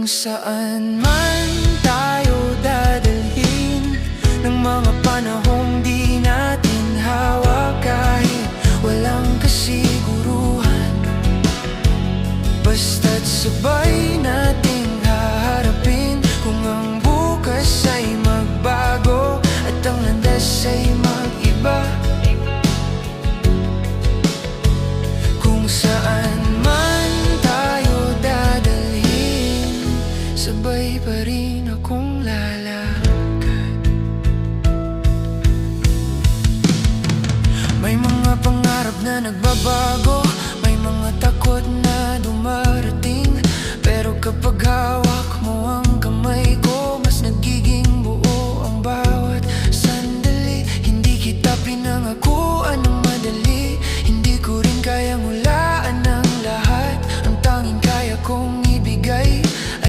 Kung saan man tayo dadalhin ng mga panahong di natin hawak, kahit walang kasiguruhan, basta't sabay nating haharapin. Kung ang bukas ay magbago at ang landas ay mag-iba, kung saan man tayo dadalhin, sabay pa rin akong lalakad. May mga pangarap na nagbabago, may mga takot na